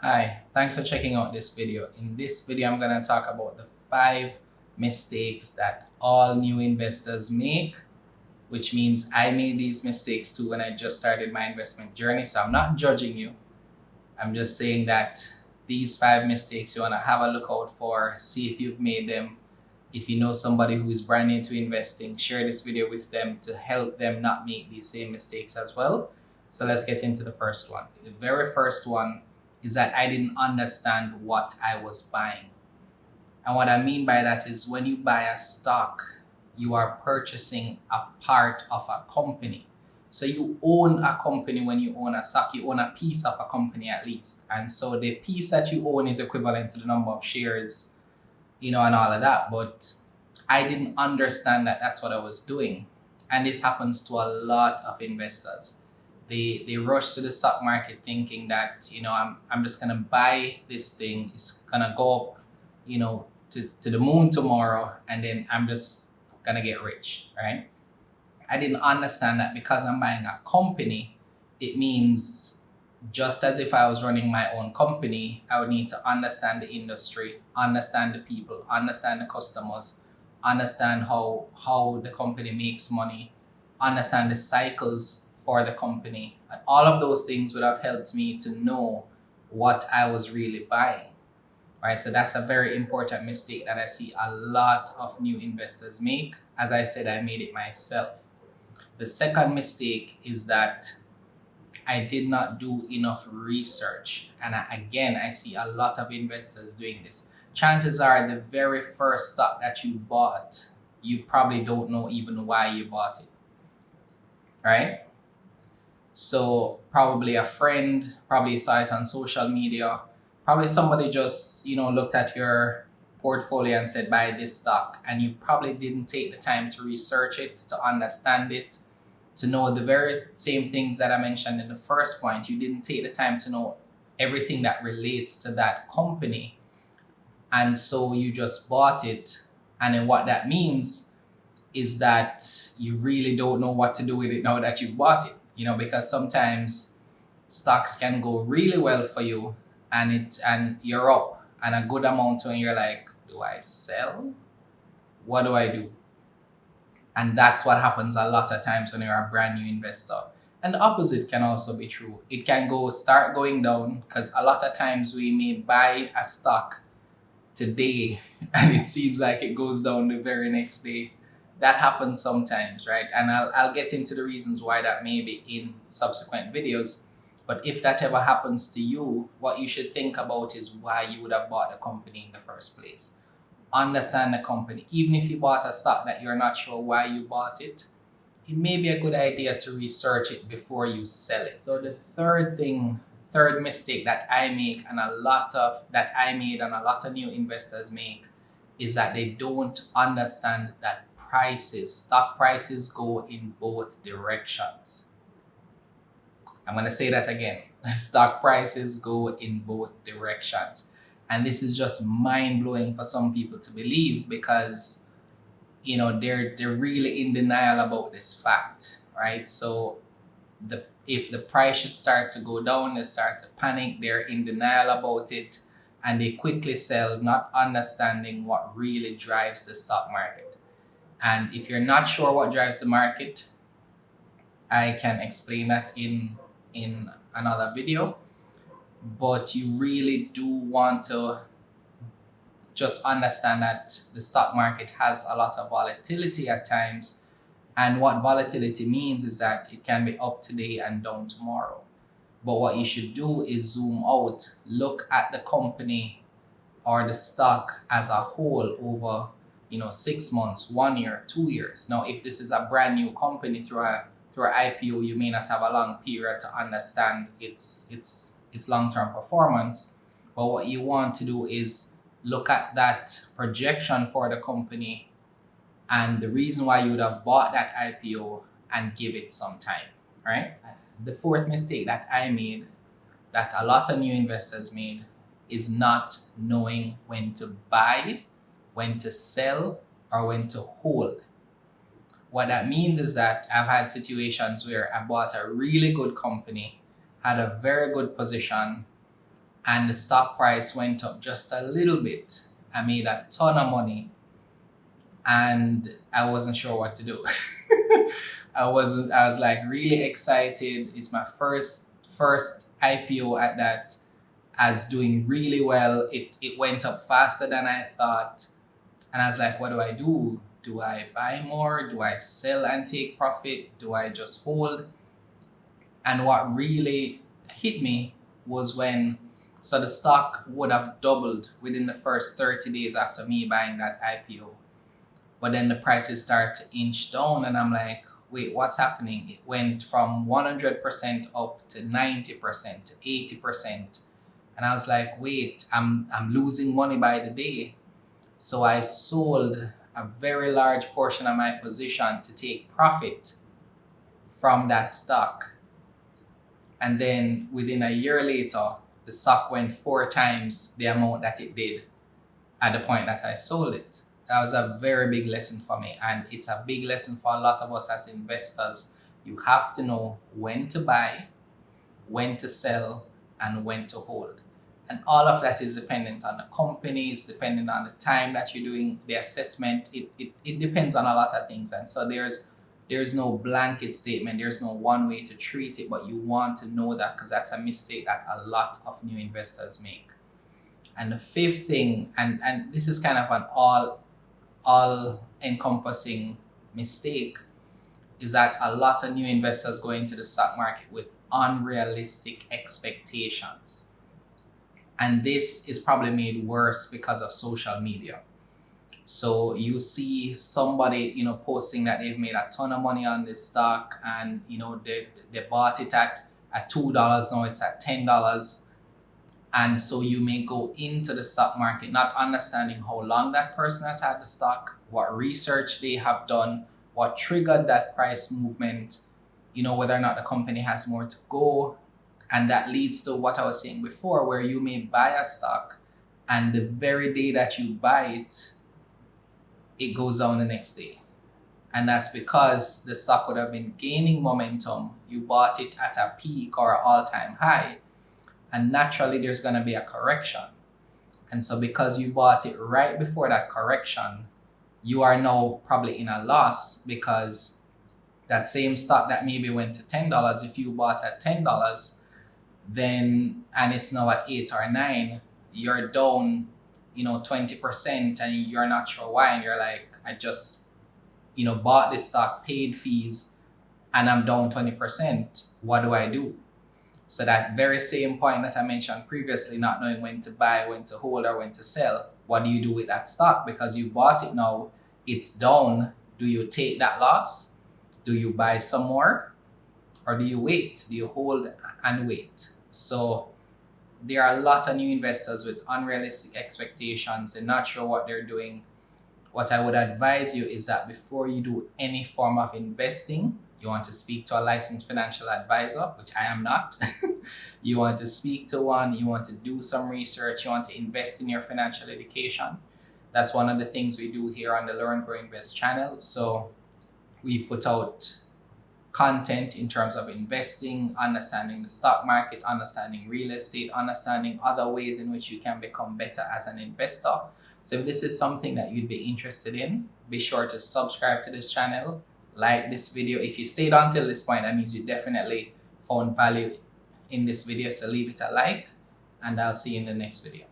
Hi, thanks for checking out this video. In this video, I'm going to talk about the 5 mistakes that all new investors make, which means I made these mistakes too when I just started my investment journey. So I'm not judging you. I'm just saying that these 5 mistakes you want to have a look out for, see if you've made them. If you know somebody who is brand new to investing, share this video with them to help them not make these same mistakes as well. So let's get into the first one. The very first one is that I didn't understand what I was buying. And what I mean by that is when you buy a stock, you are purchasing a part of a company. So you own a company when you own a stock, you own a piece of a company at least. And so the piece that you own is equivalent to the number of shares, and all of that. But I didn't understand that that's what I was doing. And this happens to a lot of investors. They rush to the stock market thinking that, I'm just gonna buy this thing, it's gonna go up, to the moon tomorrow, and then I'm just gonna get rich, right? I didn't understand that because I'm buying a company, it means just as if I was running my own company, I would need to understand the industry, understand the people, understand the customers, understand how the company makes money, understand the cycles for the company. And all of those things would have helped me to know what I was really buying. Right? So that's a very important mistake that I see a lot of new investors make. As I said, I made it myself. The second mistake is that I did not do enough research. And again, I see a lot of investors doing this. Chances are the very first stock that you bought, you probably don't know even why you bought it, right? So probably a friend, probably saw it on social media, probably somebody just, looked at your portfolio and said, buy this stock. And you probably didn't take the time to research it, to understand it, to know the very same things that I mentioned in the first point. You didn't take the time to know everything that relates to that company. And so you just bought it. And then what that means is that you really don't know what to do with it now that you bought it, because sometimes stocks can go really well for you and you're up and a good amount when you're like, do I sell? What do I do? And that's what happens a lot of times when you're a brand new investor. And the opposite can also be true. It can start going down because a lot of times we may buy a stock today and it seems like it goes down the very next day. That happens sometimes, right? And I'll get into the reasons why that may be in subsequent videos. But if that ever happens to you, what you should think about is why you would have bought the company in the first place. Understand the company. Even if you bought a stock that you're not sure why you bought it, it may be a good idea to research it before you sell it. So the third mistake that I make and a lot of new investors make is that they don't understand that stock prices go in both directions. I'm going to say that again. Stock prices go in both directions. And this is just mind blowing for some people to believe because, they're really in denial about this fact, right? So if the price should start to go down, they start to panic, they're in denial about it, and they quickly sell, not understanding what really drives the stock market. And if you're not sure what drives the market, I can explain that in another video. But you really do want to just understand that the stock market has a lot of volatility at times. And what volatility means is that it can be up today and down tomorrow. But what you should do is zoom out, look at the company or the stock as a whole over 6 months, 1 year, 2 years. Now, if this is a brand new company through an IPO, you may not have a long period to understand its long-term performance. But what you want to do is look at that projection for the company and the reason why you would have bought that IPO and give it some time, right? The fourth mistake that I made, that a lot of new investors made, is not knowing when to buy, when to sell, or when to hold. What that means is that I've had situations where I bought a really good company, had a very good position, and the stock price went up just a little bit. I made a ton of money and I wasn't sure what to do. I was like really excited. It's my first IPO at that. As doing really well. It went up faster than I thought. And I was like, what do I do? Do I buy more? Do I sell and take profit? Do I just hold? And what really hit me was so the stock would have doubled within the first 30 days after me buying that IPO. But then the prices start to inch down and I'm like, wait, what's happening? It went from 100% up to 90% to 80%. And I was like, wait, I'm losing money by the day. So I sold a very large portion of my position to take profit from that stock. And then within a year later, the stock went 4 times the amount that it did at the point that I sold it. That was a very big lesson for me. And it's a big lesson for a lot of us as investors. You have to know when to buy, when to sell, and when to hold. And all of that is dependent on the company, it's dependent on the time that you're doing the assessment. It depends on a lot of things. And so there's no blanket statement, there's no one way to treat it, but you want to know that because that's a mistake that a lot of new investors make. And the fifth thing, and this is kind of an all encompassing mistake, is that a lot of new investors go into the stock market with unrealistic expectations. And this is probably made worse because of social media. So you see somebody, posting that they've made a ton of money on this stock and, they bought it at $2, now it's at $10. And so you may go into the stock market not understanding how long that person has had the stock, what research they have done, what triggered that price movement, whether or not the company has more to go. And that leads to what I was saying before, where you may buy a stock and the very day that you buy it, it goes down the next day. And that's because the stock would have been gaining momentum. You bought it at a peak or an all-time high. And naturally, there's going to be a correction. And so because you bought it right before that correction, you are now probably in a loss because that same stock that maybe went to $10, if you bought at $10, then, and it's now at 8 or 9, you're down, 20% and you're not sure why. And you're like, I just, bought this stock, paid fees, and I'm down 20%. What do I do? So that very same point that I mentioned previously, not knowing when to buy, when to hold, or when to sell, what do you do with that stock? Because you bought it now, it's down. Do you take that loss? Do you buy some more? Or do you wait? Do you hold and wait? So there are a lot of new investors with unrealistic expectations. They're not sure what they're doing. What I would advise you is that before you do any form of investing, you want to speak to a licensed financial advisor, which I am not. You want to speak to one, you want to do some research, you want to invest in your financial education. That's one of the things we do here on the L.E.A.R.N Grow Invest channel. So we put out content in terms of investing, understanding the stock market, understanding real estate, understanding other ways in which you can become better as an investor. So if this is something that you'd be interested in, be sure to subscribe to this channel, like this video. If you stayed until this point, that means you definitely found value in this video, so leave it a like, and I'll see you in the next video.